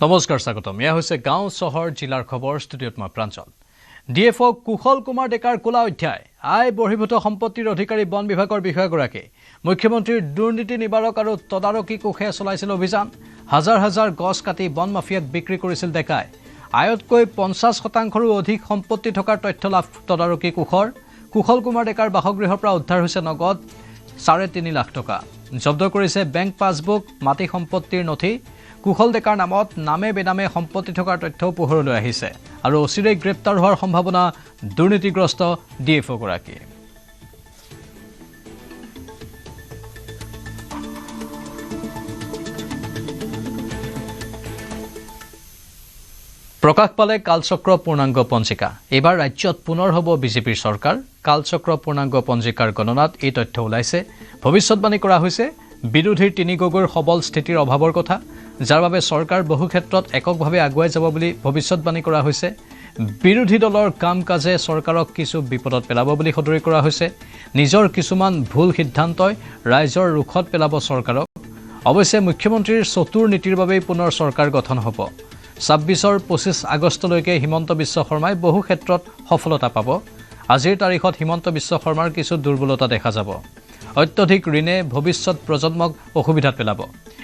নমস্কাৰ স্বাগতম এয়া হৈছে গাঁও চহৰ জিলাৰ খবৰ ষ্টুডিঅ'ত মই প্ৰাঞ্জল ডিএফও কুশল কুমাৰ ডেকাৰ কোলা অধ্যায় আয় বহিৰ্ভূত সম্পত্তিৰ অধিকাৰী বন বিভাগৰ বিষয়াগৰাকী মুখ্যমন্ত্ৰীৰ দুৰ্নীতি নিবাৰক আৰু তদাৰকী কোষে চলাইছিল অভিযান হাজাৰ হাজাৰ গছ কাটি বন মাফিয়াক বিক্ৰী কৰিছিল ডেকাই আয়তকৈ 50%ৰো অধিক সম্পত্তি থকাৰ তথ্য লাভ তদাৰকী কোষৰ কুশল কুমাৰ ডেকাৰ বাসগৃহৰ পৰা উদ্ধাৰ হৈছে নগদ 3.5 লাখ টকা জব্দ কৰিছে বেংক পাছবুক মাটি সম্পত্তিৰ নথি কুশল ডেকাৰ নামত নামে বেনামে সম্পত্তি থকাৰ তথ্যও পোহৰলৈ আহিছে আৰু অচিৰেই গ্ৰেপ্তাৰ হোৱাৰ সম্ভাৱনা দুৰ্নীতিগ্ৰস্ত ডিএফও গৰাকী প্ৰকাশ পালে কালচক্ৰ পূৰ্ণাংগ পঞ্জিকা এবাৰ ৰাজ্যত পুনৰ হ'ব বিজেপিৰ চৰকাৰ কালচক্ৰ পূৰ্ণাংগ পঞ্জিকাৰ গণনাত এই তথ্য ওলাইছে ভৱিষ্যতবাণী কৰা হৈছে বিৰোধীৰ তিনি গগৈৰ সবল স্থিতিৰ অভাৱৰ কথা যাৰ বাবে চৰকাৰ বহু ক্ষেত্ৰত এককভাৱে আগুৱাই যাব বুলি ভৱিষ্যতবাণী কৰা হৈছে বিৰোধী দলৰ কাম কাজে চৰকাৰক কিছু বিপদত পেলাব বুলি সদৰি কৰা হৈছে নিজৰ কিছুমান ভুল সিদ্ধান্তই ৰাইজৰ ৰুখত পেলাব চৰকাৰক অৱশ্যে মুখ্যমন্ত্ৰীৰ চতুৰ নীতিৰ বাবেই পুনৰ চৰকাৰ গঠন হ'ব 26 আগষ্টলৈকে হিমন্ত বিশ্ব শৰ্মাই বহু ক্ষেত্ৰত সফলতা পাব আজিৰ তাৰিখত হিমন্ত বিশ্ব শৰ্মাৰ কিছু দুৰ্বলতা দেখা যাব অত্যধিক ঋণে ভৱিষ্যত প্ৰজন্মক অসুবিধাত পেলাব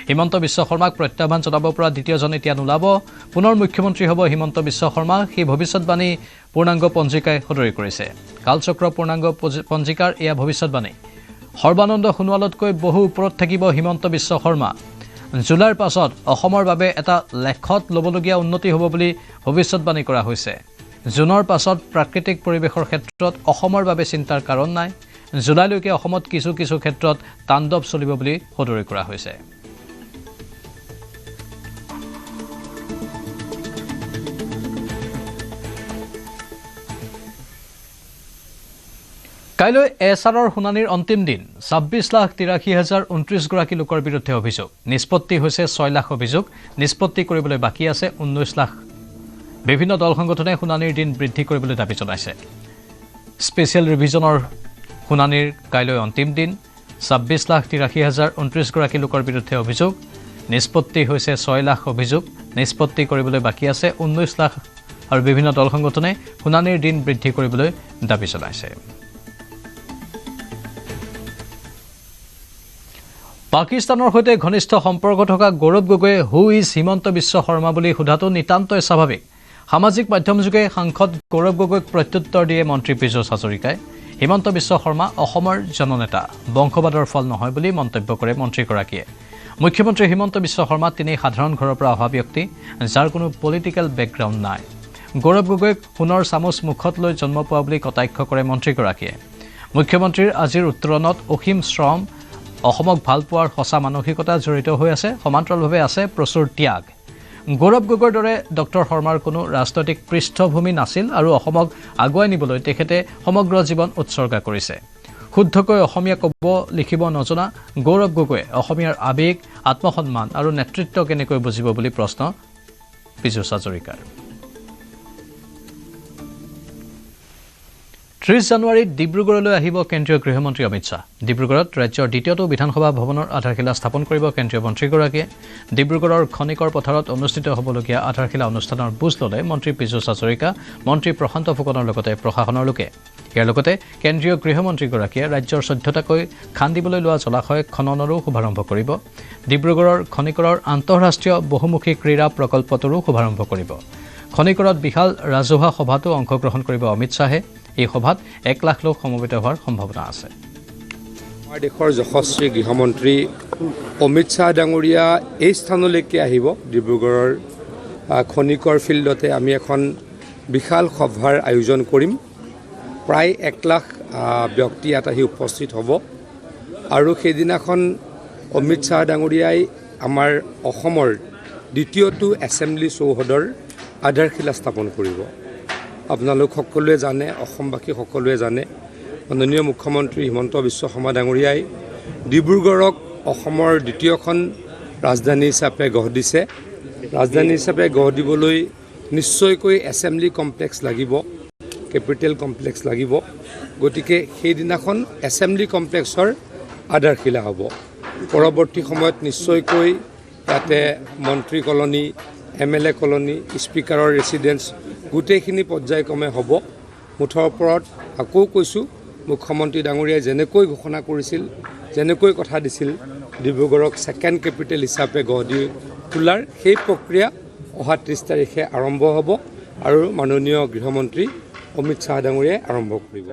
হিমন্ত বিশ্ব শৰ্মাক প্ৰত্যাহ্বান জনাব পৰা দ্বিতীয়জন এতিয়া নোলাব পুনৰ মুখ্যমন্ত্ৰী হ'ব হিমন্ত বিশ্ব শৰ্মা সেই ভৱিষ্যতবাণী পূৰ্ণাংগ পঞ্জিকাই সদৰি কৰিছে কালচক্ৰ পূৰ্ণাংগ পঞ্জিকাৰ এয়া ভৱিষ্যতবাণী সৰ্বানন্দ সোণোৱালতকৈ বহু ওপৰত থাকিব হিমন্ত বিশ্ব শৰ্মা জুলাইৰ পাছত অসমৰ বাবে এটা লেখত ল'বলগীয়া উন্নতি হ'ব বুলি ভৱিষ্যতবাণী কৰা হৈছে জুনৰ পাছত প্ৰাকৃতিক পৰিৱেশৰ ক্ষেত্ৰত অসমৰ বাবে চিন্তাৰ কাৰণ নাই জুলাইলৈকে অসমত কিছু কিছু ক্ষেত্ৰত তাণ্ডৱ চলিব বুলি সদৰি কৰা হৈছে কাইলৈ এছআৰৰ শুনানিৰ অন্তিম দিন 26,83,029 গৰাকী লোকৰ বিৰুদ্ধে অভিযোগ নিষ্পত্তি হৈছে 6 লাখ অভিযোগ নিষ্পত্তি কৰিবলৈ বাকী আছে 19 লাখ বিভিন্ন দল সংগঠনে শুনানিৰ দিন বৃদ্ধি কৰিবলৈ দাবী জনাইছে স্পেচিয়েল ৰিভিজনৰ শুনানিৰ কাইলৈ অন্তিম দিন 26,83,029 গৰাকী লোকৰ বিৰুদ্ধে অভিযোগ নিষ্পত্তি হৈছে 6 লাখ অভিযোগ নিষ্পত্তি কৰিবলৈ বাকী আছে 19 লাখ আৰু বিভিন্ন দল সংগঠনে শুনানিৰ দিন বৃদ্ধি কৰিবলৈ দাবী জনাইছে পাকিস্তানৰ সৈতে ঘনিষ্ঠ সম্পৰ্ক থকা গৌৰৱ গগৈয়ে হু ইজ হিমন্ত বিশ্ব শৰ্মা বুলি সোধাটো নিতান্তই স্বাভাৱিক সামাজিক মাধ্যমযোগে সাংসদ গৌৰৱ গগৈক প্ৰত্যুত্তৰ দিয়ে মন্ত্ৰী পীযুষ হাজৰিকাই হিমন্ত বিশ্ব শৰ্মা অসমৰ জননেতা বংশবাদৰ ফল নহয় বুলি মন্তব্য কৰে মন্ত্ৰীগৰাকীয়ে মুখ্যমন্ত্ৰী হিমন্ত বিশ্ব শৰ্মা তিনি সাধাৰণ ঘৰৰ পৰা অহা ব্যক্তি যাৰ কোনো পলিটিকেল বেকগ্ৰাউণ্ড নাই গৌৰৱ গগৈক সোণৰ চামুচ মুখত লৈ জন্ম পোৱা বুলি কটাক্ষ কৰে মন্ত্ৰীগৰাকীয়ে মুখ্যমন্ত্ৰীৰ আজিৰ উত্তৰণত অসীম শ্ৰম অসমক ভাল পোৱাৰ সঁচা মানসিকতা জড়িত হৈ আছে সমান্তৰালভাৱে আছে প্ৰচুৰ ত্যাগ গৌৰৱ গগৈৰ দৰে ডক্টৰ শৰ্মাৰ কোনো ৰাজনৈতিক পৃষ্ঠভূমি নাছিল আৰু অসমক আগুৱাই নিবলৈ তেখেতে সমগ্ৰ জীৱন উৎসৰ্গা কৰিছে শুদ্ধকৈ অসমীয়া ক'ব লিখিব নজনা গৌৰৱ গগৈয়ে অসমীয়াৰ আৱেগ আত্মসন্মান আৰু নেতৃত্ব কেনেকৈ বুজিব বুলি প্ৰশ্ন পীযুষ হাজৰিকাৰ 30 জানুৱাৰীত ডিব্ৰুগড়লৈ আহিব কেন্দ্ৰীয় গৃহমন্ত্ৰী অমিত শ্বাহ ডিব্ৰুগড়ত ৰাজ্যৰ দ্বিতীয়টো বিধানসভা ভৱনৰ আধাৰশিলা স্থাপন কৰিব কেন্দ্ৰীয় মন্ত্ৰীগৰাকীয়ে ডিব্ৰুগড়ৰ খনিকৰ পথাৰত অনুষ্ঠিত হ'বলগীয়া আধাৰশিলা অনুষ্ঠানৰ বুজ ল'লে মন্ত্ৰী পীযুষ হাজৰিকা মন্ত্ৰী প্ৰশান্ত ফুকনৰ লগতে প্ৰশাসনৰ লোকে ইয়াৰ লগতে কেন্দ্ৰীয় গৃহমন্ত্ৰীগৰাকীয়ে ৰাজ্যৰ 14টাকৈ খান দিবলৈ লোৱা জলাশয় খননৰো শুভাৰম্ভ কৰিব ডিব্ৰুগড়ৰ খনিকৰৰ আন্তঃৰাষ্ট্ৰীয় বহুমুখী ক্ৰীড়া প্ৰকল্পটোৰো শুভাৰম্ভ কৰিব খনিকৰত বিশাল ৰাজহুৱা সভাতো অংশগ্ৰহণ কৰিব অমিত শ্বাহে এই সভাত 1 লাখ লোক সমবেত হোৱাৰ সম্ভাৱনা আছে আমাৰ দেশৰ যশস্বী গৃহমন্ত্ৰী অমিত শ্বাহ ডাঙৰীয়া এই স্থানলৈকে আহিব ডিব্ৰুগড়ৰ খনিকৰ ফিল্ডতে আমি এখন বিশাল সভাৰ আয়োজন কৰিম প্ৰায় 1 লাখ ব্যক্তি ইয়াত আহি উপস্থিত হ'ব আৰু সেইদিনাখন অমিত শ্বাহ ডাঙৰীয়াই আমাৰ অসমৰ দ্বিতীয়টো এছেম্বলি চৌহদৰ আধাৰশিলা স্থাপন কৰিব আপোনালোক সকলোৱে জানে অসমবাসী সকলোৱে জানে মাননীয় মুখ্যমন্ত্ৰী হিমন্ত বিশ্ব শৰ্মা ডাঙৰীয়াই ডিব্ৰুগড়ক অসমৰ দ্বিতীয়খন ৰাজধানী হিচাপে গঢ় দিছে ৰাজধানী হিচাপে গঢ় দিবলৈ নিশ্চয়কৈ এছেম্বলি কমপ্লেক্স লাগিব কেপিটেল কমপ্লেক্স লাগিব গতিকে সেইদিনাখন এছেম্বলি কমপ্লেক্সৰ আধাৰশিলা হ'ব পৰৱৰ্তী সময়ত নিশ্চয়কৈ ইয়াতে মন্ত্ৰী কলনী MLA কলনী স্পিকাৰৰ ৰেচিডেন্স গোটেইখিনি পৰ্যায়ক্ৰমে হ'ব মুঠৰ ওপৰত আকৌ কৈছোঁ মুখ্যমন্ত্ৰী ডাঙৰীয়াই যেনেকৈ ঘোষণা কৰিছিল যেনেকৈ কথা দিছিল ডিব্ৰুগড়ক ছেকেণ্ড কেপিটেল হিচাপে গঢ় দি তোলাৰ সেই প্ৰক্ৰিয়া অহা 30 তাৰিখে আৰম্ভ হ'ব আৰু মাননীয় গৃহমন্ত্ৰী অমিত শ্বাহ ডাঙৰীয়াই আৰম্ভ কৰিব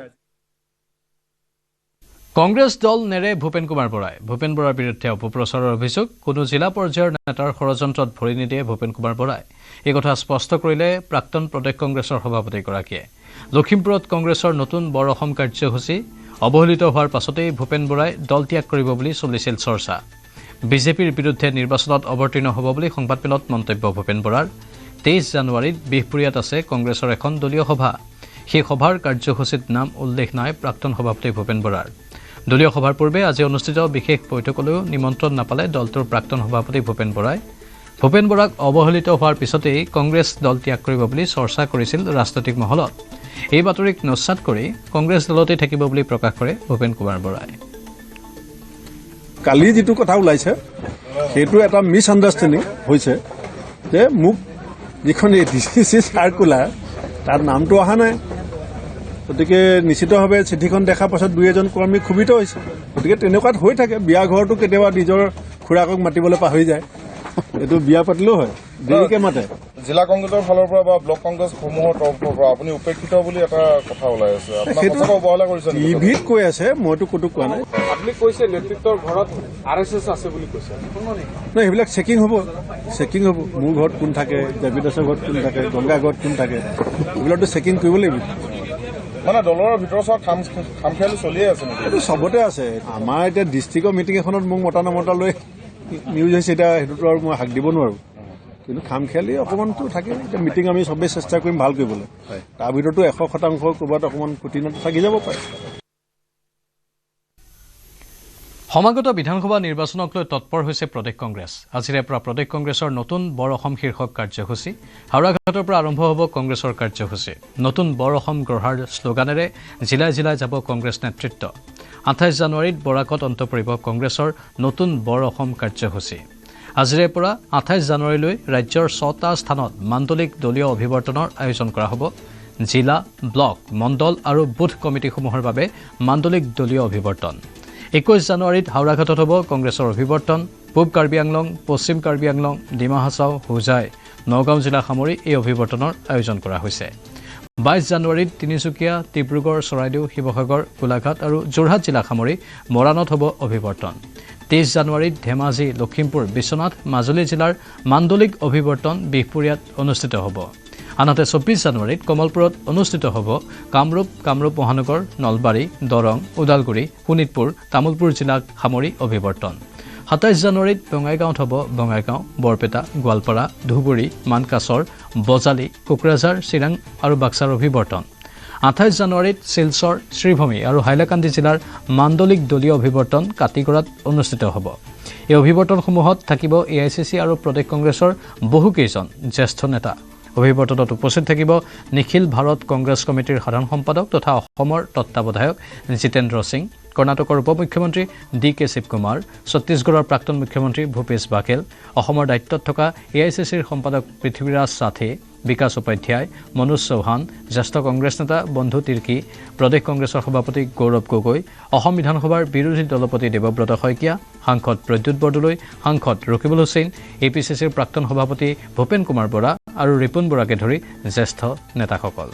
কংগ্ৰেছ দল নেৰে ভূপেন কুমাৰ বৰাই ভূপেন বৰাৰ বিৰুদ্ধে অপপ্ৰচাৰৰ অভিযোগ কোনো জিলা পৰ্যায়ৰ নেতাৰ ষড়যন্ত্ৰত ভৰি নিদিয়ে ভূপেন কুমাৰ বৰাই এই কথা স্পষ্ট কৰিলে প্ৰাক্তন প্ৰদেশ কংগ্ৰেছৰ সভাপতিগৰাকীয়ে লখিমপুৰত কংগ্ৰেছৰ নতুন বৰ অসম কাৰ্যসূচী অৱহেলিত হোৱাৰ পাছতেই ভূপেন বৰাই দল ত্যাগ কৰিব বুলি চলিছিল চৰ্চা বিজেপিৰ বিৰুদ্ধে নিৰ্বাচনত অৱতীৰ্ণ হ'ব বুলি সংবাদমেলত মন্তব্য ভূপেন বৰাৰ 23 জানুৱাৰীত বিহপুৰীয়াত আছে কংগ্ৰেছৰ এখন দলীয় সভা সেই সভাৰ কাৰ্যসূচীত নাম উল্লেখ নাই প্ৰাক্তন সভাপতি ভূপেন বৰাৰ দলীয় সভাৰ পূৰ্বে আজি অনুষ্ঠিত বিশেষ বৈঠকলৈও নিমন্ত্ৰণ নাপালে দলটোৰ প্ৰাক্তন সভাপতি ভূপেন বৰাই ভূপেন বৰাক অৱহেলিত হোৱাৰ পিছতেই কংগ্ৰেছ দল ত্যাগ কৰিব বুলি চৰ্চা কৰিছিল ৰাজনৈতিক মহলত এই বাতৰিক নস্যাৎ কৰি কংগ্ৰেছ দলতে থাকিব বুলি প্ৰকাশ কৰে ভূপেন কুমাৰ বৰাই কালি যেটো কথা ওলাইছে সেইটো এটা মিছ আণ্ডাৰষ্টেণ্ডিং হৈছে যে মোক যিখন ডিচিচি চাৰ্কুলাৰ তাৰ নামটো অহা নাই গতিকে নিশ্চিতভাৱে চিঠিখন দেখাৰ পাছত দুই এজন কৰ্মী ক্ষোভিত হৈছে গতিকে তেনেকুৱাত হৈ থাকে বিয়া ঘৰটো কেতিয়াবা নিজৰ খুৰাকক মাতিবলৈ পাহৰি যায় এইটো বিয়া পাতিলেও হয় দেৰিকে মাতে জিলা কংগ্ৰেছৰ ফালৰ পৰা বা ব্লক কংগ্ৰেছ সমূহৰ তৰফৰ পৰা আপুনি উপেক্ষিত বুলি এটা কথা ওলাই আছে আপোনাক অৱহেলা কৰিছে টিভিত কৈ আছে মইতো ক'তো কোৱা নাই আপুনি কৈছে নেতৃত্বৰ ঘৰত RSS আছে বুলি কৈছে নাই সেইবিলাক চেকিং হ'ব মোৰ ঘৰত কোন থাকে দেৱীদাসৰ ঘৰত কোন থাকে গংগা ঘৰত কোন থাকে এইবিলাকতো চেকিং কৰিব লাগিব মানে দলৰ ভিতৰৰ চব খামখেয়ালি চলিয়ে আছে নেকি এইটো চবতে আছে আমাৰ এতিয়া ডিষ্ট্ৰিক্টৰ মিটিং এখনত মোক মতা নমতা লৈ নিউজ হৈছে এতিয়া সেইটোতো আৰু মই হাক দিব নোৱাৰো কিন্তু খামখেয়ালি অকণমানতো থাকে এতিয়া মিটিং আমি চবেই চেষ্টা কৰিম ভাল কৰিবলৈ তাৰ ভিতৰতো 100% ক'ৰবাত অকণমান খুটিনাটো থাকি যাব পাৰে সমাগত বিধানসভা নিৰ্বাচনক লৈ তৎপৰ হৈছে প্ৰদেশ কংগ্ৰেছ আজিৰে পৰা প্ৰদেশ কংগ্ৰেছৰ নতুন বৰ অসম শীৰ্ষক কাৰ্যসূচী হাওৰাঘাটৰ পৰা আৰম্ভ হ'ব কংগ্ৰেছৰ কাৰ্যসূচী নতুন বৰ অসম গঢ়াৰ শ্লোগানেৰে জিলাই জিলাই যাব কংগ্ৰেছ নেতৃত্ব 28 জানুৱাৰীত বৰাকত অন্ত পৰিব কংগ্ৰেছৰ নতুন বৰ অসম কাৰ্যসূচী আজিৰে পৰা 28 জানুৱাৰীলৈ ৰাজ্যৰ 6টা স্থানত মাণ্ডলিক দলীয় অভিৱৰ্তনৰ আয়োজন কৰা হ'ব জিলা ব্লক মণ্ডল আৰু বুথ কমিটিসমূহৰ বাবে মাণ্ডলিক দলীয় অভিৱৰ্তন 21 জানুৱাৰীত হাওৰাঘাটত হ'ব কংগ্ৰেছৰ অভিৱৰ্তন পূব কাৰ্বি আংলং পশ্চিম কাৰ্বি আংলং ডিমা হাছাও হোজাই নগাঁও জিলা সামৰি এই অভিৱৰ্তনৰ আয়োজন কৰা হৈছে 22 জানুৱাৰীত তিনিচুকীয়া ডিব্ৰুগড় চৰাইদেউ শিৱসাগৰ গোলাঘাট আৰু যোৰহাট জিলা সামৰি মৰাণত হ'ব অভিৱৰ্তন 23 জানুৱাৰীত ধেমাজি লখিমপুৰ বিশ্বনাথ মাজুলী জিলাৰ মাণ্ডলিক অভিৱৰ্তন বিহপুৰীয়াত অনুষ্ঠিত হ'ব আনহাতে 24 জানুৱাৰীত কমলপুৰত অনুষ্ঠিত হ'ব কামৰূপ মহানগৰ নলবাৰী দৰং ওদালগুৰি শোণিতপুৰ তামুলপুৰ জিলাক সামৰি অভিৱৰ্তন 27 জানুৱাৰীত বঙাইগাঁৱত হ'ব বঙাইগাঁও বৰপেটা গোৱালপাৰা ধুবুৰী মানকাছৰ বজালি কোকৰাঝাৰ চিৰাং আৰু বাক্সাৰ অভিৱৰ্তন 28 জানুৱাৰীত শিলচৰ শ্ৰীভূমি আৰু হাইলাকান্দি জিলাৰ মাণ্ডলিক দলীয় অভিৱৰ্তন কাটিগড়াত অনুষ্ঠিত হ'ব এই অভিৱৰ্তনসমূহত থাকিব AICC আৰু প্ৰদেশ কংগ্ৰেছৰ বহুকেইজন জ্যেষ্ঠ নেতা অভিৱৰ্তনত উপস্থিত থাকিব নিখিল ভাৰত কংগ্ৰেছ কমিটিৰ সাধাৰণ সম্পাদক তথা অসমৰ তত্ত্বাৱধায়ক জিতেন্দ্ৰ সিং কৰ্ণাটকৰ উপ মুখ্যমন্ত্ৰী DK শিৱকুমাৰ ছত্তীশগড়ৰ প্ৰাক্তন মুখ্যমন্ত্ৰী ভূপেশ বাঘেল অসমৰ দায়িত্বত থকা AICCৰ সম্পাদক পৃথ্বীৰাজ সাথী বিকাশ উপাধ্যায় মনোজ চৌহান জ্যেষ্ঠ কংগ্ৰেছ নেতা বন্ধু তিৰ্কী প্ৰদেশ কংগ্ৰেছৰ সভাপতি গৌৰৱ গগৈ অসম বিধানসভাৰ বিৰোধী দলপতি দেৱব্ৰত শইকীয়া সাংসদ প্ৰদ্যুৎ বৰদলৈ সাংসদ ৰকিবুল হুছেইন APCCৰ প্ৰাক্তন সভাপতি ভূপেন কুমাৰ বৰা আৰু ৰিপুণ বৰাকে ধৰি জ্যেষ্ঠ নেতাসকল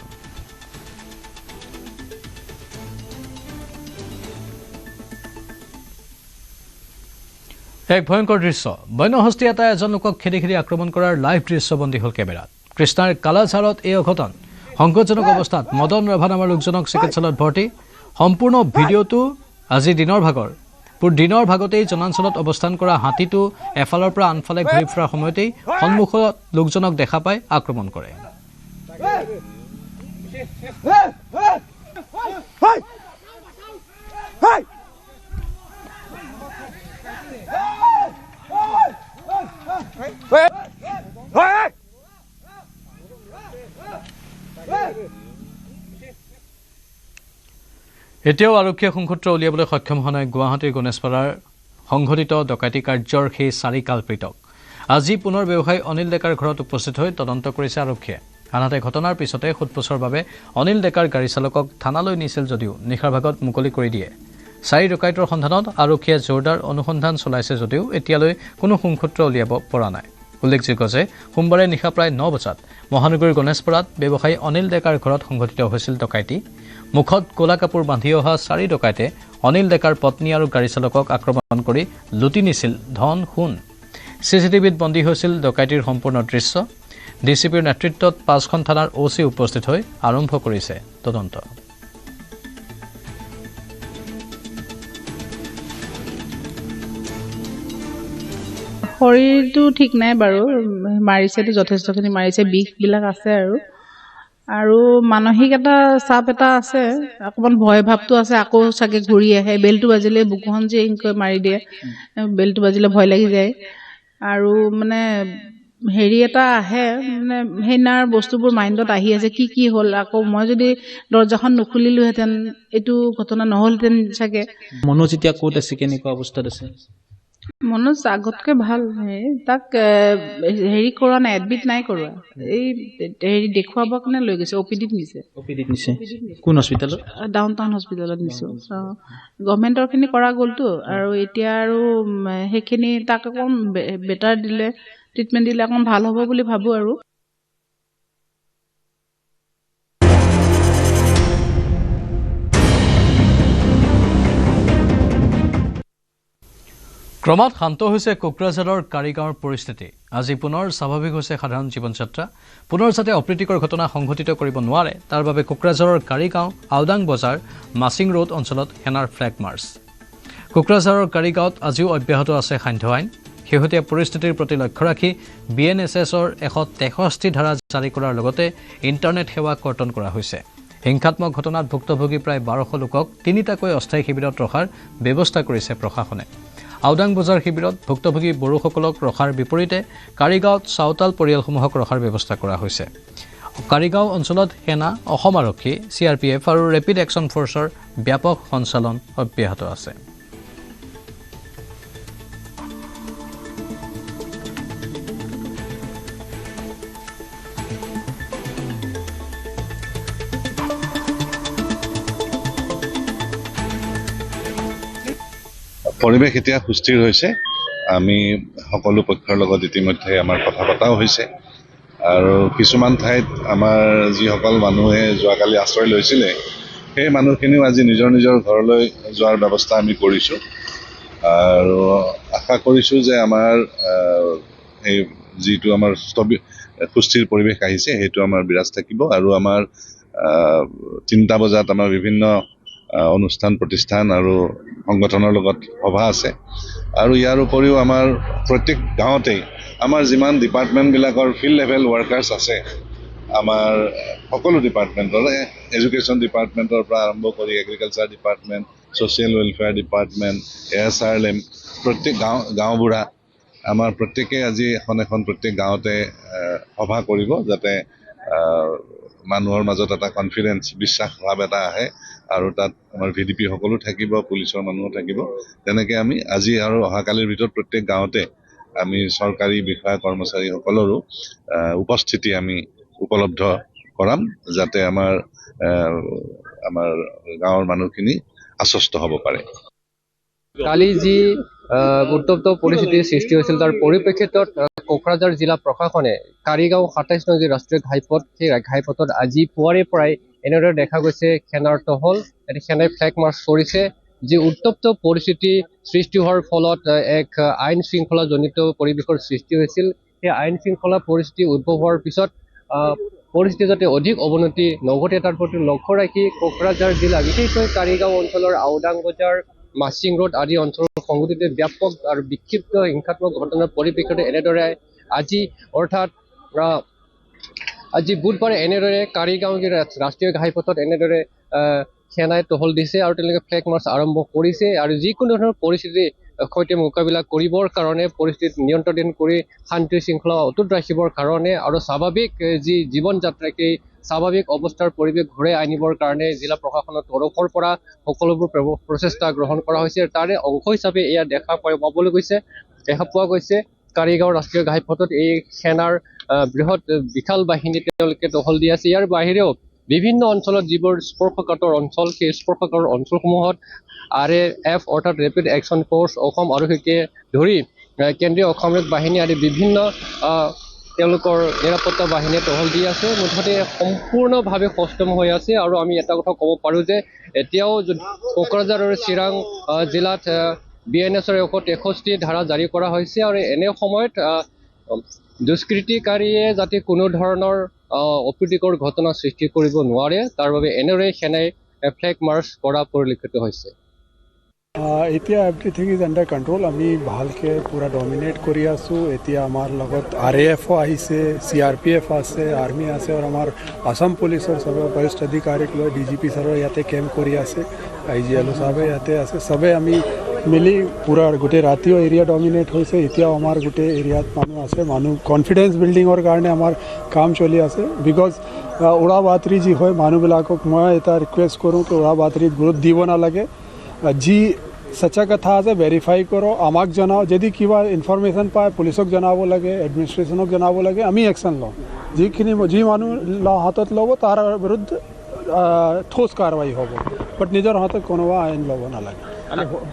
এক ভয়ংকৰ দৃশ্য বন্যহস্তী এটাই এজন লোকক খেদি খেদি আক্ৰমণ কৰাৰ লাইভ দৃশ্যবন্দী হ'ল কেমেৰাত কৃষ্ণাৰ কালাঝাৰত এই অঘটন সংকটজনক অৱস্থাত মদন ৰাভা নামৰ লোকজনক চিকিৎসালয়ত ভৰ্তি সম্পূৰ্ণ ভিডিঅ'টো আজি দিনৰ ভাগতেই জনাঞ্চলত অৱস্থান কৰা হাতীটো এফালৰ পৰা আনফালে ঘূৰি ফুৰাৰ সময়তেই সন্মুখত লোকজনক দেখা পাই আক্ৰমণ কৰে এতিয়াও আৰক্ষীয়ে সংসূত্ৰ উলিয়াবলৈ সক্ষম হোৱা নাই গুৱাহাটীৰ গণেশপাৰাৰ সংঘটিত ডকাইতি কাৰ্যৰ সেই চাৰি কালপৃতক আজি পুনৰ ব্যৱসায়ী অনিল ডেকাৰ ঘৰত উপস্থিত হৈ তদন্ত কৰিছে আৰক্ষীয়ে। আনহাতে ঘটনাৰ পিছতে সোধপোছৰ বাবে অনিল ডেকাৰ গাড়ী চালকক থানালৈ নিছিল যদিও নিশাৰ ভাগত মুকলি কৰি দিয়ে। 4 ডকাইতৰ সন্ধানত আৰক্ষীয়ে জোৰদাৰ অনুসন্ধান চলাইছে যদিও এতিয়ালৈ কোনো সংসূত্ৰ উলিয়াব পৰা নাই। উল্লেখযোগ্য যে সোমবাৰে নিশা প্ৰায় 9 বজাত মহানগৰীৰ গণেশপাৰাত ব্যৱসায়ী অনিল ডেকাৰ ঘৰত সংঘটিত হৈছিল ডকাইতি। মুখত ক'লা কাপোৰ বান্ধি অহা 4 ডকাইতে অনিল ডেকাৰ পত্নী আৰু গাড়ী চালকক আক্ৰমণ কৰি লুটি নিছিল ধন সোণ। চিচিটিভিত বন্দী হৈছিল ডকাইতিৰ সম্পূৰ্ণ দৃশ্য। ডিচিপিৰ নেতৃত্বত 5খন থানাৰ OC উপস্থিত হৈ আৰম্ভ কৰিছে তদন্ত। শৰীৰটো ঠিক নাই বাৰু, মাৰিছেতো যথেষ্টখিনি মাৰিছে, বিষবিলাক আছে আৰু মানসিক এটা চাপ এটা আছে, অকণমান ভয় ভাৱটো আছে। আকৌ চাগে ঘূৰি আহে, বেলটো বাজিলে বুকুখন যে ইনকৈ মাৰি দিয়ে, বেলটো বাজিলে ভয় লাগি যায়। আৰু মানে হেৰি এটা আহে, মানে সেইদিনাৰ বস্তুবোৰ মাইণ্ডত আহি আছে, কি হ'ল। আকৌ মই যদি দৰ্জাখন নুখুলিলোহেঁতেন এইটো ঘটনা নহ'লহেঁতেন চাগে। মনোজ এতিয়া ক'ত আছে, কেনেকুৱা অৱস্থাত আছে? মনোজ আগতকৈ ভাল। তাক হেৰি কৰা নাই, এডমিট নাই কৰোৱা। এই হেৰি দেখুৱাবৰ কাৰণে লৈ গৈছে, OPDত নিছে। OPDত নিছে? কোন হস্পিটেলত? ডাউন টাউন হস্পিটেলত নিছোঁ। গভৰ্ণমেণ্টৰখিনি কৰা গ'লতো, আৰু এতিয়া আৰু সেইখিনি তাক অকণ বেটাৰ দিলে, ট্ৰিটমেণ্ট দিলে অকণ ভাল হ'ব বুলি ভাবোঁ। আৰু ক্ৰমাৎ শান্ত হৈছে কোকৰাঝাৰৰ কাৰিগাঁৱৰ পৰিস্থিতি। আজি পুনৰ স্বাভাৱিক হৈছে সাধাৰণ জীৱন যাত্ৰা। পুনৰ যাতে অপ্ৰীতিকৰ ঘটনা সংঘটিত কৰিব নোৱাৰে তাৰ বাবে কোকৰাঝাৰৰ কাৰিগাঁও, আওদাং বজাৰ, মাচিং ৰোড অঞ্চলত সেনাৰ ফ্লেগ মাৰ্চ। কোকৰাঝাৰৰ কাৰিগাঁৱত আজিও অব্যাহত আছে সান্ধ্য আইন। শেহতীয়া পৰিস্থিতিৰ প্ৰতি লক্ষ্য ৰাখি BNSSৰ 163 ধাৰা জাৰি কৰাৰ লগতে ইণ্টাৰনেট সেৱা কৰ্তন কৰা হৈছে। হিংসাত্মক ঘটনাত ভুক্তভোগী প্ৰায় 1200 লোকক 3টাকৈ অস্থায়ী শিবিৰত ৰখাৰ ব্যৱস্থা কৰিছে প্ৰশাসনে। আওদাং বজাৰ শিবিৰত ভুক্তভোগী বড়োসকলক ৰখাৰ বিপৰীতে কাৰিগাঁৱত চাওতাল পৰিয়ালসমূহক ৰখাৰ ব্যৱস্থা কৰা হৈছে। কাৰিগাঁও অঞ্চলত সেনা, অসম আৰক্ষী, CRPF আৰু ৰেপিড একশ্যন ফ'ৰ্চৰ ব্যাপক সঞ্চালন অব্যাহত আছে। পৰিৱেশ এতিয়া সুস্থিৰ হৈছে। আমি সকলো পক্ষৰ লগত ইতিমধ্যে আমাৰ কথা পতাও হৈছে, আৰু কিছুমান ঠাইত আমাৰ যিসকল মানুহে যোৱাকালি আশ্ৰয় লৈছিলে সেই মানুহখিনিও আজি নিজৰ নিজৰ ঘৰলৈ যোৱাৰ ব্যৱস্থা আমি কৰিছোঁ। আৰু আশা কৰিছোঁ যে আমাৰ এই যিটো আমাৰ সুস্থিৰ পৰিৱেশ আহিছে সেইটো আমাৰ বিৰাজ থাকিব। আৰু আমাৰ 3টা বজাত আমাৰ বিভিন্ন অনুষ্ঠান প্ৰতিষ্ঠান আৰু সংগঠনৰ লগত সভা আছে। আৰু ইয়াৰ উপৰিও আমাৰ প্ৰত্যেক গাঁৱতেই আমাৰ যিমান ডিপাৰ্টমেণ্টবিলাকৰ ফিল্ড লেভেল ৱৰ্কাৰ্ছ আছে, আমাৰ সকলো ডিপাৰ্টমেণ্টৰ, এডুকেশ্যন ডিপাৰ্টমেণ্টৰ পৰা আৰম্ভ কৰি agriculture department, social welfare department, ASRLM, প্ৰত্যেক গাঁওবুঢ়া আমাৰ প্ৰত্যেকে আজি এখন প্ৰত্যেক গাঁৱতে সভা কৰিব, যাতে মানুহৰ মাজত এটা কনফিডেন্স, বিশ্বাস ভাৱ এটা আহে। আৰু তাত আমাৰ VDP সকলো থাকিব, পুলিচৰ মানুহো থাকিব। তেনেকৈ আমি আজি আৰু অহাকালিৰ ভিতৰত প্ৰত্যেক গাঁৱতে আমি চৰকাৰী বিষয়া কৰ্মচাৰীসকলৰো উপস্থিতি আমি উপলব্ধ কৰাম, যাতে আমাৰ গাঁৱৰ মানুহখিনি আশ্বস্ত হ'ব পাৰে। কালি যি উত্তপ্ত পৰিস্থিতিৰ সৃষ্টি হৈছিল তাৰ পৰিপ্ৰেক্ষিতত কোকৰাঝাৰ জিলা প্ৰশাসনে কাৰিগাঁও 27 নং যি ৰাষ্ট্ৰীয় ঘাইপথ, সেই ঘাইপথত আজি পুৱাৰে পৰাই এনেদৰে দেখা গৈছে সেনাৰ টহল, সেনাই ফ্লেগ মাৰ্চ কৰিছে। যি উত্তপ্ত পৰিস্থিতি সৃষ্টি হোৱাৰ ফলত এক আইন শৃংখলাজনিত পৰিৱেশৰ সৃষ্টি হৈছিল। সেই আইন শৃংখলা পৰিস্থিতি উদ্ভৱ হোৱাৰ পিছত পৰিস্থিতি যাতে অধিক অৱনতি নঘটে তাৰ প্ৰতি লক্ষ্য ৰাখি কোকৰাঝাৰ জিলা, বিশেষকৈ কাৰিগাঁও অঞ্চলৰ আওদাং বজাৰ, মাচিং ৰোড আদি অঞ্চলত সংঘটিত ব্যাপক আৰু বিক্ষিপ্ত হিংসাত্মক ঘটনাৰ পৰিপ্ৰেক্ষিতত এনেদৰে আজি বুধবাৰে এনেদৰে কাৰিগাঁও ৰাষ্ট্ৰীয় ঘাইপথত এনেদৰে সেনাই টহল দিছে আৰু তেওঁলোকে ফ্লেগ মাৰ্চ আৰম্ভ কৰিছে। আৰু যিকোনো ধৰণৰ পৰিস্থিতিৰ সৈতে মোকাবিলা কৰিবৰ কাৰণে, পৰিস্থিতি নিয়ন্ত্ৰণ কৰি শান্তি শৃংখলা অটুট ৰাখিবৰ কাৰণে আৰু স্বাভাৱিক যি জীৱন যাত্ৰাকে স্বাভাৱিক অৱস্থাৰ পৰিৱেশ ঘূৰাই আনিবৰ কাৰণে জিলা প্ৰশাসনৰ তৰফৰ পৰা সকলোবোৰ প্ৰচেষ্টা গ্ৰহণ কৰা হৈছে। তাৰে অংশ হিচাপে এয়া দেখা পোৱা গৈছে কাৰিগাঁও ৰাষ্ট্ৰীয় ঘাইপথত এই সেনাৰ বৃহৎ বিশাল বাহিনী তেওঁলোকে টহল দি আছে। ইয়াৰ বাহিৰেও বিভিন্ন অঞ্চলত যিবোৰ স্পৰ্শকাতৰ অঞ্চল, সেই স্পৰ্শকাতৰ অঞ্চলসমূহত RAF অৰ্থাৎ ৰেপিড একশ্যন ফ'ৰ্চ, অসম আৰক্ষীকে ধৰি কেন্দ্ৰীয় অসামৰিক বাহিনী আদি বিভিন্ন তেওঁলোকৰ নিৰাপত্তা বাহিনীয়ে টহল দি আছে। মুঠতে সম্পূৰ্ণভাৱে সষ্টম হৈ আছে। আৰু আমি এটা কথা ক'ব পাৰোঁ যে এতিয়াও কোকৰাঝাৰ আৰু চিৰাং জিলাত BNSৰ 163 ধাৰা জাৰি কৰা হৈছে। আৰু এনে সময়ত দুষ্কৃতিকাৰীয়ে যাতে কোনো ধৰণৰ অপ্ৰীতিকৰ ঘটনা সৃষ্টি কৰিব নোৱাৰে, তাৰ বাবে এনেদৰে সেনাই ফ্লেগ মাৰ্চ কৰা পৰিলক্ষিত হৈছে। এতিয়া এভৰিথিং ইজ আণ্ডাৰ কণ্ট্ৰল। আমি ভালকৈ পূৰা ডমিনেট কৰি আছোঁ। এতিয়া আমাৰ লগত RAFও আহিছে, CRPF আছে, আৰ্মি আছে, আৰু আমাৰ আসাম পুলিচৰ চবে বৰিষ্ঠ অধিকাৰীক লৈ DGP ছাৰৰ ইয়াতে কেম্প কৰি আছে, IGLO চাবে ইয়াতে আছে। চবে আমি মিলি পূৰা গোটেই ৰাতিও এৰিয়া ডমিনেট হৈছে। এতিয়াও আমাৰ গোটেই এৰিয়াত মানুহ আছে। মানুহ কনফিডেন্স বিল্ডিঙৰ কাৰণে আমাৰ কাম চলি আছে। বিকজ উৰা বাতৰি যি হয়, মানুহবিলাকক মই এটা ৰিকুৱেষ্ট কৰোঁ কি উৰা বাতৰিত গুৰুত্ব দিব নালাগে। যি সঁচা কথা আছে ভেৰিফাই কৰক, আমাক জনাওক। যদি কিবা ইনফৰমেশ্যন পায় পুলিচক জনাব লাগে, এডমিনিষ্ট্ৰেশ্যনক জনাব লাগে, আমি একশ্যন লওঁ। যি মানুহ হাতত ল'ব তাৰ বিৰুদ্ধে ঠোচ কাৰবাই হ'ব, বাট নিজৰ হাতত কোনোবা আইন ল'ব নালাগে।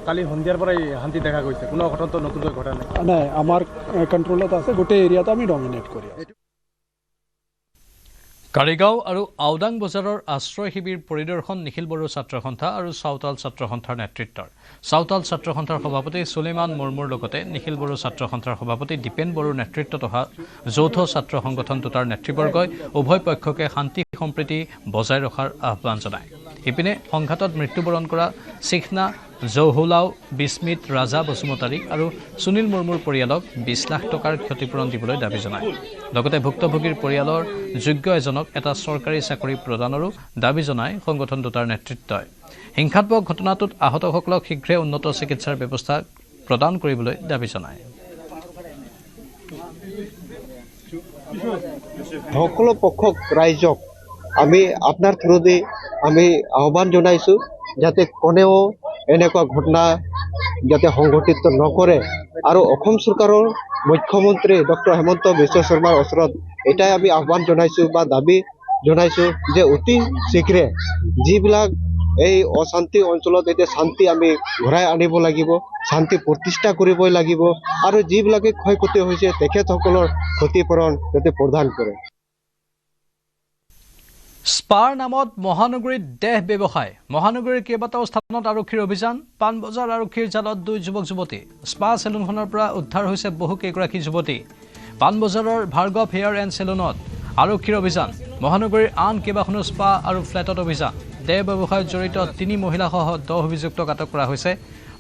কালি সন্ধিয়াৰ পৰাই শান্তি দেখা গৈছে, কোনো ঘটনাটো নতুনকৈ ঘটা নাই। আমাৰ কণ্ট্ৰলত আছে, গোটেই এৰিয়াটো আমি ডমিনেট কৰি আছোঁ। কাৰিগাঁও আৰু আওদাং বজাৰৰ আশ্ৰয় শিবিৰ পৰিদৰ্শন নিখিল বড়ো ছাত্ৰ সন্থা আৰু চাওতাল ছাত্ৰ সন্থাৰ নেতৃত্বৰ। চাওতাল ছাত্ৰ সন্থাৰ সভাপতি সুলেমান মুৰ্মুৰ লগতে নিখিল বড়ো ছাত্ৰ সন্থাৰ সভাপতি দীপেন বড়োৰ নেতৃত্বত অহা যৌথ ছাত্ৰ সংগঠন দুটাৰ নেতৃবৰ্গই উভয় পক্ষকে শান্তি সম্প্ৰীতি বজাই ৰখাৰ আহ্বান জনায়। ইপিনে সংঘাতত মৃত্যুবৰণ কৰা চিখনা জৌহুলাও, বিস্মিত ৰাজা বসুমতাৰী আৰু সুনীল মুৰ্মুৰ পৰিয়ালক 20 লাখ টকাৰ ক্ষতিপূৰণ দিবলৈ দাবী জনায়। লগতে ভুক্তভোগীৰ পৰিয়ালৰ যোগ্য এজনক এটা চৰকাৰী চাকৰি প্ৰদানৰো দাবী জনায় সংগঠন দুটাৰ নেতৃত্বই। হিংসাত্মক ঘটনাটোত আহতসকলক শীঘ্ৰে উন্নত চিকিৎসাৰ ব্যৱস্থা প্ৰদান কৰিবলৈ দাবী জনায়। সকলো পক্ষক ৰাইজক আমি আপোনাৰ থ্ৰুদি আমি আহ্বান জনাইছোঁ যাতে কোনেও এনেকুৱা ঘটনা যাতে সংঘটিত নকৰে। আৰু অসম চৰকাৰৰ মুখ্যমন্ত্ৰী ডক্টৰ হেমন্ত বিশ্ব শৰ্মাৰ ওচৰত এটাই আমি আহ্বান জনাইছোঁ বা দাবী জনাইছোঁ যে অতি শীঘ্ৰে যিবিলাক এই অশান্তি অঞ্চলত এতিয়া শান্তি আমি ঘূৰাই আনিব লাগিব, শান্তি প্ৰতিষ্ঠা কৰিবই লাগিব, আৰু যিবিলাকে ক্ষয় ক্ষতি হৈছে তেখেতসকলৰ ক্ষতিপূৰণ যাতে প্ৰদান কৰে। স্পাৰ নামত মহানগৰীত দেহ ব্যৱসায়। মহানগৰীৰ কেইবাটাও স্থানত আৰক্ষীৰ অভিযান। পাণবজাৰ আৰক্ষীৰ জালত 2 যুৱক যুৱতী। স্পা চেলুনখনৰ পৰা উদ্ধাৰ হৈছে বহুকেইগৰাকী যুৱতী। পাণবজাৰৰ ভাৰ্গৱ হেয়াৰ এণ্ড চেলুনত আৰক্ষীৰ অভিযান। মহানগৰীৰ আন কেইবাখনো স্পা আৰু ফ্লেটত অভিযান। দেহ ব্যৱসায়ত জড়িত 3 মহিলাসহ 10 অভিযুক্তক আটক কৰা হৈছে।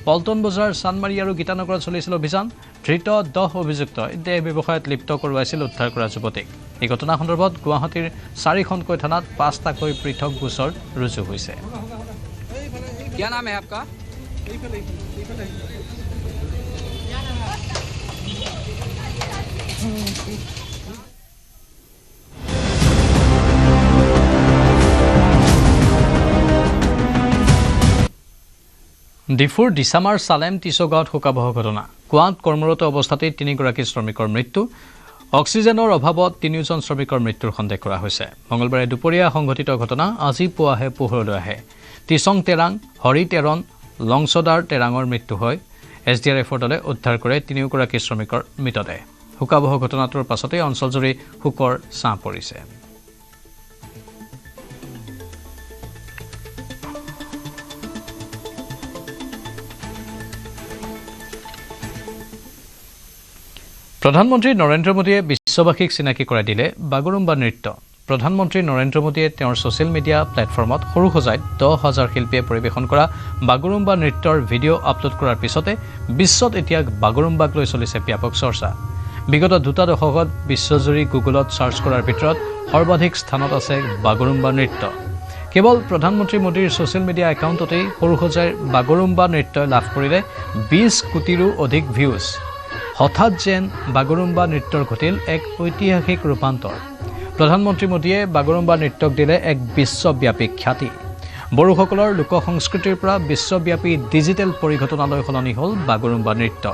পল্টন বজাৰ, চানমাৰী আৰু গীতানগৰত চলিছিল অভিযান। ধৃত 10 অভিযুক্তই দেহ ব্যৱসায়ত লিপ্ত কৰোৱাইছিল উদ্ধাৰ কৰা যুৱতীক। এই ঘটনা সন্দৰ্ভত গুৱাহাটীৰ 4খনকৈ থানাত 5টাকৈ পৃথক গোচৰ ৰুজু হৈছে। ডিফুৰ দিছামাৰ চালেম টিছগাঁৱত শোকাবহ ঘটনা। কুৱাত কৰ্মৰত অৱস্থাতেই 3গৰাকী শ্ৰমিকৰ মৃত্যু। অক্সিজেনৰ অভাৱত 3জন শ্ৰমিকৰ মৃত্যুৰ সন্দেহ কৰা হৈছে। মঙলবাৰে দুপৰীয়া সংঘটিত ঘটনা আজি পুৱাহে পোহৰলৈ আহে। টিছং তেৰাং, হৰি তেৰণ, লংছদাৰ তেৰাঙৰ মৃত্যু হয়। SDRFৰ দলে উদ্ধাৰ কৰে 3গৰাকী শ্ৰমিকৰ মৃতদেহ। শোকাবহ ঘটনাটোৰ পাছতেই অঞ্চলজুৰি শোকৰ ছাঁ পৰিছে। প্ৰধানমন্ত্ৰী নৰেন্দ্ৰ মোদীয়ে বিশ্ববাসীক চিনাকি কৰাই দিলে বাগৰুম্বা নৃত্য। প্ৰধানমন্ত্ৰী নৰেন্দ্ৰ মোদীয়ে তেওঁৰ ছ'চিয়েল মিডিয়া প্লেটফৰ্মত সৰু সজাইত 10,000 শিল্পীয়ে পৰিৱেশন কৰা বাগৰুম্বা নৃত্যৰ ভিডিঅ' আপলোড কৰাৰ পিছতে বিশ্বত এতিয়া বাগৰুম্বাক লৈ চলিছে ব্যাপক চৰ্চা। বিগত 2 দশকত বিশ্বজুৰি গুগলত চাৰ্চ কৰাৰ ভিতৰত সৰ্বাধিক স্থানত আছে বাগৰুম্বা নৃত্য। কেৱল প্ৰধানমন্ত্ৰী মোদীৰ ছ'চিয়েল মিডিয়া একাউণ্টতেই সৰু সজাইৰ বাগৰুম্বা নৃত্যই লাভ কৰিলে 20 কোটিৰো অধিক ভিউজ। হঠাৎ যেন বাগৰুম্বা নৃত্যৰ ঘটিল এক ঐতিহাসিক ৰূপান্তৰ। প্ৰধানমন্ত্ৰী মোদীয়ে বাগৰুম্বা নৃত্যক দিলে এক বিশ্বব্যাপী খ্যাতি। বড়োসকলৰ লোক সংস্কৃতিৰ পৰা বিশ্বব্যাপী ডিজিটেল পৰিঘটনালৈ সলনি হ'ল বাগৰুম্বা নৃত্য।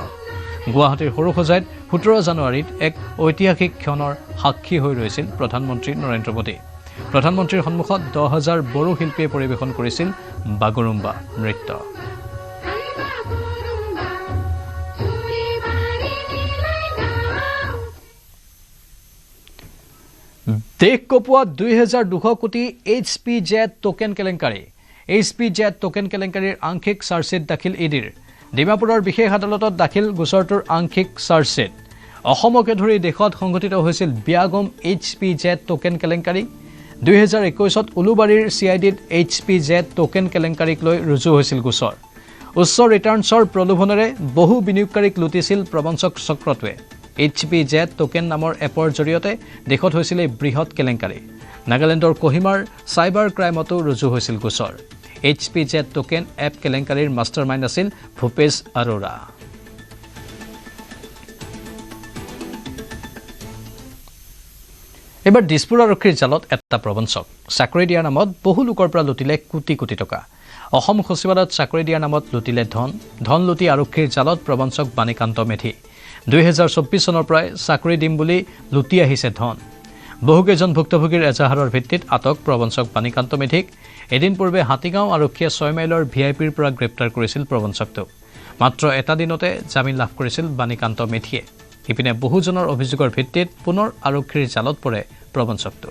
গুৱাহাটীৰ সৰুসজাইত 17 জানুৱাৰীত এক ঐতিহাসিক ক্ষণৰ সাক্ষী হৈ ৰৈছিল প্ৰধানমন্ত্ৰী নৰেন্দ্ৰ মোদী। প্ৰধানমন্ত্ৰীৰ সন্মুখত 10,000 বড়ো শিল্পীয়ে পৰিৱেশন কৰিছিল বাগৰুম্বা নৃত্য। দেশ কপোৱা 2,200 কোটি HPZ টোকেন কেলেংকাৰী। HPZ টোকেন কেলেংকাৰীৰ আংশিক চাৰ্জশ্বিট দাখিল ইডিৰ। ডিমাপুৰৰ বিশেষ আদালতত দাখিল গোচৰটোৰ আংশিক চাৰ্জশ্বিট। অসমকে ধৰি দেশত সংঘটিত হৈছিল 52 HPZ টোকেন কেলেংকাৰী। 2021ত উলুবাৰীৰ CIDত HPZ টোকেন কেলেংকাৰীক লৈ ৰুজু হৈছিল গোচৰ। উচ্চ ৰিটাৰ্ণছৰ প্ৰলোভনেৰে বহু বিনিয়োগকাৰীক লুটিছিল প্ৰবঞ্চক চক্ৰটোৱে। HPZ টোকেন নামৰ এপৰ জৰিয়তে দেশত হৈছিল এই বৃহৎ কেলেংকাৰী। নাগালেণ্ডৰ কোহিমাৰ চাইবাৰ ক্ৰাইমতো ৰুজু হৈছিল গোচৰ। HPZ টোকেন এপ কেলেংকাৰীৰ মাষ্টাৰ মাইণ্ড আছিল ভূপেশ আৰোৰা। এবাৰ দিছপুৰ আৰক্ষীৰ জালত এটা প্ৰবঞ্চক। চাকৰি দিয়াৰ নামত বহু লোকৰ পৰা লুটিলে কোটি কোটি টকা। অসম সচিবালয়ত চাকৰি দিয়াৰ নামত লুটিলে ধন লুটি আৰক্ষীৰ জালত প্ৰবঞ্চক বাণীকান্ত মেধি। 2024 চনৰ পৰাই চাকৰি দিম বুলি লুটি আহিছে ধন। বহুকেইজন ভুক্তভোগীৰ এজাহাৰৰ ভিত্তিত আটক প্ৰবঞ্চক বাণীকান্ত মেধিক। এদিন পূৰ্বে হাতীগাঁও আৰক্ষীয়ে 6 মাইলৰ VIPৰ পৰা গ্ৰেপ্তাৰ কৰিছিল প্ৰবঞ্চকটোক। মাত্ৰ এটা দিনতে জামিন লাভ কৰিছিল বাণীকান্ত মেধিয়ে। ইপিনে বহুজনৰ অভিযোগৰ ভিত্তিত পুনৰ আৰক্ষীৰ জালত পৰে প্ৰবঞ্চকটো।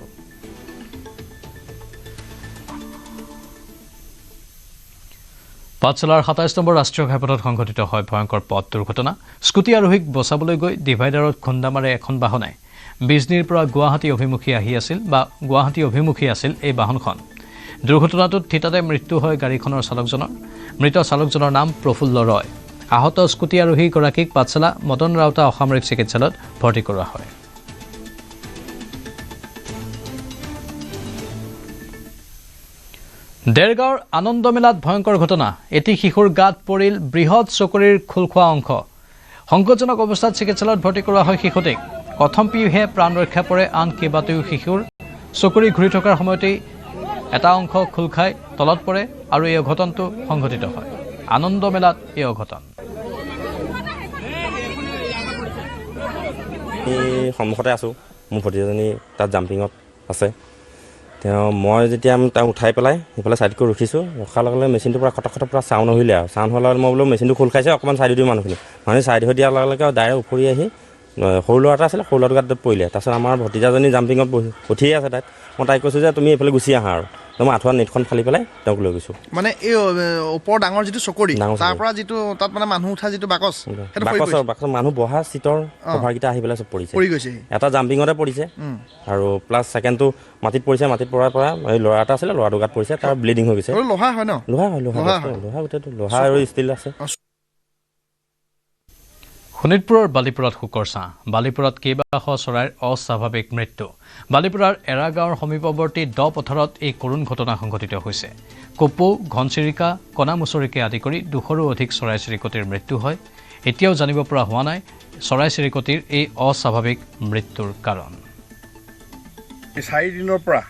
পাঠশালাৰ 27 নম্বৰ ৰাষ্ট্ৰীয় ঘাইপথত সংঘটিত হয় ভয়ংকৰ পথ দুৰ্ঘটনা। স্কুটি আৰোহীক বচাবলৈ গৈ ডিভাইডাৰত খুন্দা মাৰে এখন বাহনে। বিজনীৰ পৰা গুৱাহাটী অভিমুখী আছিল এই বাহনখন। দুৰ্ঘটনাটোত থিতাতে মৃত্যু হয় গাড়ীখনৰ চালকজনৰ। মৃত চালকজনৰ নাম প্ৰফুল্ল ৰয়। আহত স্কুটি আৰোহীগৰাকীক পাঠশালা মদন ৰাউতা অসামৰিক চিকিৎসালয়ত ভৰ্তি কৰোৱা হয়। দেৰগাঁৱৰ আনন্দ মেলাত ভয়ংকৰ ঘটনা। এটি শিশুৰ গাত পৰিল বৃহৎ চকুৰিৰ খোল খোৱা অংশ। সংকটজনক অৱস্থাত চিকিৎসালয়ত ভৰ্তি কৰোৱা হয় শিশুটিক। প্ৰথম পিহে প্ৰাণ ৰক্ষা পৰে আন কেইবাটাও শিশুৰ। চকুৰি ঘূৰি থকাৰ সময়তেই এটা অংশ খোল খাই তলত পৰে আৰু এই অঘটনটো সংঘটিত হয়। আনন্দ মেলাত এই অঘটন। সন্মুখতে আছোঁ, মোৰ ভতিজাজনী তাত জাম্পিঙত আছে। মই যেতিয়া তাক উঠাই পেলাই সেইফালে ছাইড কৰি ৰখিছোঁ, ৰখাৰ লগে লগে মেচিনটোৰ পৰা খটক খটক পৰা চাউণ্ড আহিলে আৰু চাউণ্ড হোৱাৰ লগত মই বোলো মেচিনটো খোল খাইছে, অকণমান ছাইড দিওঁ মানুহখিনি ছাইড হৈ দিয়াৰ লগে লগে ডাইৰেক্ট উফৰি আহি সৰু ল'ৰা এটা আছিলে, সৰু ল'ৰাটোৰ গাত পৰিলে। তাৰপিছত আমাৰ ভতিজাজনী জাম্পিঙত উঠিয়ে আছে তাত। মই তাইক কৈছোঁ যে তুমি এইফালে গুচি আহা আৰু মই আঁঠুৱা নেটখন ফালি পেলাই তেওঁক লৈ গৈছোঁ। মানে এই ওপৰ ডাঙৰ যিটো চকৰি তাৰ পৰা যিটো তাত মানে মানুহ উঠা যিটো বাকচৰ মানুহ বহা চিটৰ কভাৰকেইটা আহি পেলাই চব পৰি গৈছে। এটা জাম্পিঙতে পৰিছে আৰু প্লাছ ছেকেণ্ডটো মাটিত পৰিছে। মাটিত পৰাৰ পৰা এই ল'ৰা এটা আছিলে, ল'ৰাটোৰ গাত পৰিছে, তাৰ ব্লিডিং হৈ গৈছে। লোহা হয় ন? লোহা গোটেইটো লোহা আৰু ষ্টিল আছে। শোণিতপুৰৰ বালিপুৰত শোকৰ ছাঁ। বালিপুৰত কেইবাশ চৰাইৰ অস্বাভাৱিক মৃত্যু। বালিপুৰৰ এৰা গাঁৱৰ সমীপৱৰ্তী দ পথাৰত এই কৰুণ ঘটনা সংঘটিত হৈছে। কপৌ, ঘনচিৰিকা, কণামুচৰিকে আদি কৰি 200ৰো অধিক চৰাই চিৰিকটিৰ মৃত্যু হয়। এতিয়াও জানিব পৰা হোৱা নাই চৰাই চিৰিকটিৰ এই অস্বাভাৱিক মৃত্যুৰ কাৰণ। 4 দিনৰ পৰা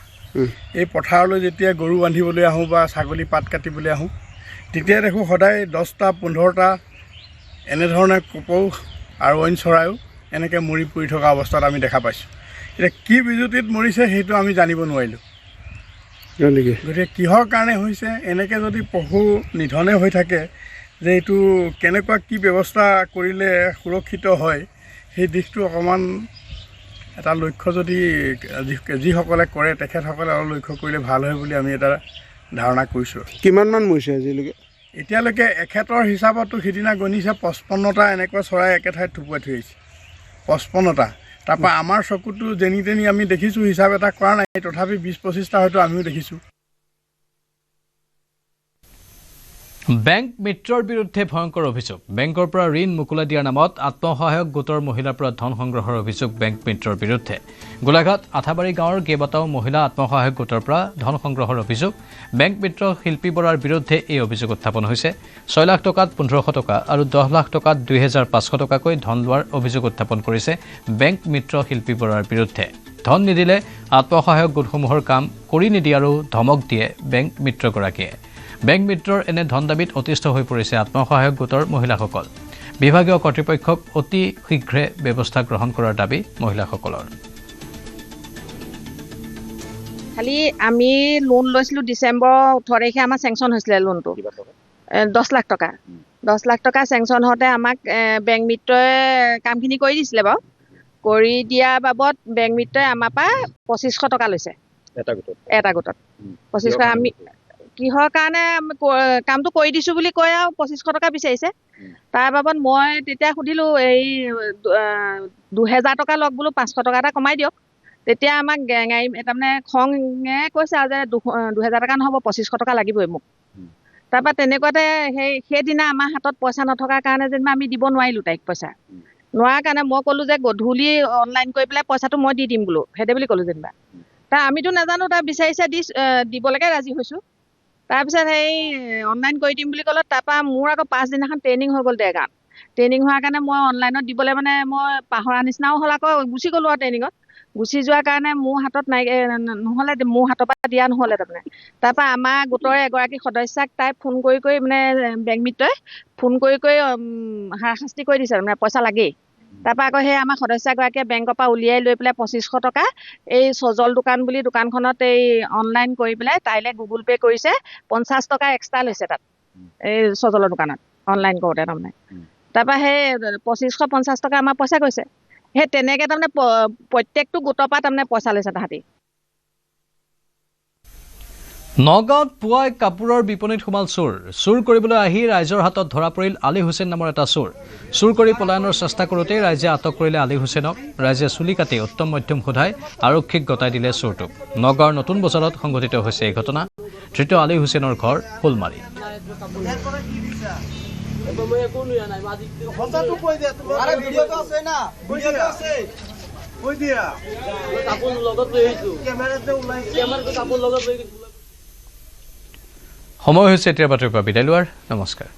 এই পথাৰলৈ যেতিয়া গৰু বান্ধিবলৈ আহোঁ বা ছাগলী পাত কাটিবলৈ আহোঁ, তেতিয়া দেখোঁ সদায় 10টা 15টা এনেধৰণে কপৌ আৰু অইন চৰাইও এনেকৈ মৰি পৰি থকা অৱস্থাত আমি দেখা পাইছোঁ। এতিয়া কি বিজুতিত মৰিছে সেইটো আমি জানিব নোৱাৰিলোঁ। গতিকে কিহৰ কাৰণে হৈছে, এনেকৈ যদি পশু নিধনে হৈ থাকে যে এইটো কেনেকুৱা কি ব্যৱস্থা কৰিলে সুৰক্ষিত হয়, সেই দিশটো অকণমান এটা লক্ষ্য যদি যিসকলে কৰে তেখেতসকলে অলপ লক্ষ্য কৰিলে ভাল হয় বুলি আমি এটা ধাৰণা কৰিছোঁ। কিমানমান মৰিছে আজিলৈকে? এতিয়ালৈকে এখেতৰ হিচাপতো সিদিনা গণিছে 55টা এনেকুৱা চৰাই একে ঠাইত থুপুৱাই থৈ আহিছে। 55টা। তাৰপৰা আমাৰ চকুতো যেনি তেনি আমি দেখিছোঁ, হিচাপ এটা কৰা নাই, তথাপি 20-25টা হয়তো আমিও দেখিছোঁ। বেংক মিত্ৰৰ বিৰুদ্ধে ভয়ংকৰ অভিযোগ। বেংকৰ পৰা ঋণ মোকলাই দিয়াৰ নামত আত্মসহায়ক গোটৰ মহিলাৰ পৰা ধন সংগ্ৰহৰ অভিযোগ বেংক মিত্ৰৰ বিৰুদ্ধে। গোলাঘাট আঠাবাৰী গাঁৱৰ কেইবাটাও মহিলা আত্মসহায়ক গোটৰ পৰা ধন সংগ্ৰহৰ অভিযোগ। বেংক মিত্ৰ শিল্পী বৰাৰ বিৰুদ্ধে এই অভিযোগ উত্থাপন হৈছে। 6 লাখ টকাত 1500 টকা আৰু 10 লাখ টকাত 2500 টকাকৈ ধন লোৱাৰ অভিযোগ উত্থাপন কৰিছে বেংক মিত্ৰ শিল্পী বৰাৰ বিৰুদ্ধে। ধন নিদিলে আত্মসহায়ক গোটসমূহৰ কাম কৰি নিদিয়াৰো ধমক দিয়ে বেংক মিত্ৰগৰাকীয়ে। বেংক মিত্ৰৰ এনে ধন দাবীত অতিষ্ঠ হৈ পৰিছে আত্মসহায়ক গোটৰ মহিলাসকল। বিভাগীয় কৰ্তৃপক্ষক অতি শীঘ্ৰে ব্যৱস্থা গ্ৰহণ কৰাৰ দাবী মহিলাসকলৰ। খালি আমি লোন লৈছিলোঁ ডিচেম্বৰ 18 তাৰিখে আমাৰ চেংচন হৈছিলে লোনটো 10 লাখ টকা 10 লাখ টকা চেংচন হওঁতে আমাক বেংক মিত্ৰই কামখিনি কৰি দিছিলে বাৰু কৰি দিয়াৰ বাবদ বেংক মিত্ৰই আমাৰ পৰা 2500 টকা লৈছে এটা গোটত 2500 আমি কিহৰ কাৰণে কামটো কৰি দিছোঁ বুলি কৈ আৰু 2500 টকা বিচাৰিছে তাৰ বাবদ মই তেতিয়া সুধিলোঁ এই 2000 টকা লওক বোলো 500 টকা এটা কমাই দিয়ক তেতিয়া আমাক গাড়ী তাৰমানে খঙে কৈছে আৰু যে 2000 টকা নহ'ব 2500 টকা লাগিবই মোক তাৰপৰা তেনেকুৱাতে সেইদিনা আমাৰ হাতত পইচা নথকাৰ কাৰণে যেনিবা আমি দিব নোৱাৰিলোঁ তাইক পইচা নোৱাৰাৰ কাৰণে মই ক'লোঁ যে গধূলি অনলাইন কৰি পেলাই পইচাটো মই দি দিম বোলো সেইদে বুলি ক'লোঁ যেনিবা তাৰ আমিতো নাজানো তাৰ বিচাৰিছে দিবলৈকে ৰাজি হৈছোঁ তাৰপিছত অনলাইন কৰি দিম বুলি ক'লত তাৰপৰা মোৰ আকৌ 5 দিনাখন ট্ৰেইনিং হৈ গ'ল দেৰগাঁৱত ট্ৰেইনিং হোৱাৰ কাৰণে মই অনলাইনত দিবলৈ মানে মই পাহৰা নিচিনাও হ'ল আকৌ গুচি গ'লোঁ আৰু ট্ৰেইনিঙত গুচি যোৱাৰ কাৰণে মোৰ হাতত নহ'লে মোৰ হাতৰ পৰা দিয়া নহ'লে তাৰমানে তাৰপৰা আমাৰ গোটৰে এগৰাকী সদস্যাক তাই ফোন কৰি মানে বেংক মিত্ৰই ফোন কৰি হাৰাশাস্তি কৰি দিছে মানে পইচা লাগেই তাৰপৰা আকৌ সেই আমাৰ সদস্যাগৰাকীয়ে বেংকৰ পৰা উলিয়াই লৈ পেলাই 2500 টকা এই সজল দোকান বুলি দোকানখনত অনলাইন কৰি পেলাই তাইলৈ গুগল পে' কৰিছে 50 টকা এক্সট্ৰা লৈছে তাত এই সজলৰ দোকানত অনলাইন কৰোঁতে তাৰমানে তাৰপৰা সেই 2550 টকা আমাৰ পইচা গৈছে সেই তেনেকৈ তাৰমানে প্ৰত্যেকটো গোটৰ পৰা তাৰমানে পইচা লৈছে তাহাঁতি নগাঁৱত পুৱাই কাপোৰৰ বিপণীত সোমাল চুৰ কৰিবলৈ আহি ৰাইজৰ হাতত ধৰা পৰিল আলী হুছেইন নামৰ এটা চুৰ কৰি পলায়নৰ চেষ্টা কৰোঁতে ৰাইজে আটক কৰিলে আলী হুছেইনক ৰাইজে চুলি কাটি উত্তম মধ্যম সোধাই আৰক্ষীক গতাই দিলে চোৰটোক নগাঁৱৰ নতুন বজাৰত সংঘটিত হৈছে এই ঘটনা ধৃত আলী হুছেইনৰ ঘৰ ফুলমাৰী সময় হৈছে এতিয়া বাতৰিৰ পৰা বিদায় লোৱাৰ নমস্কাৰ।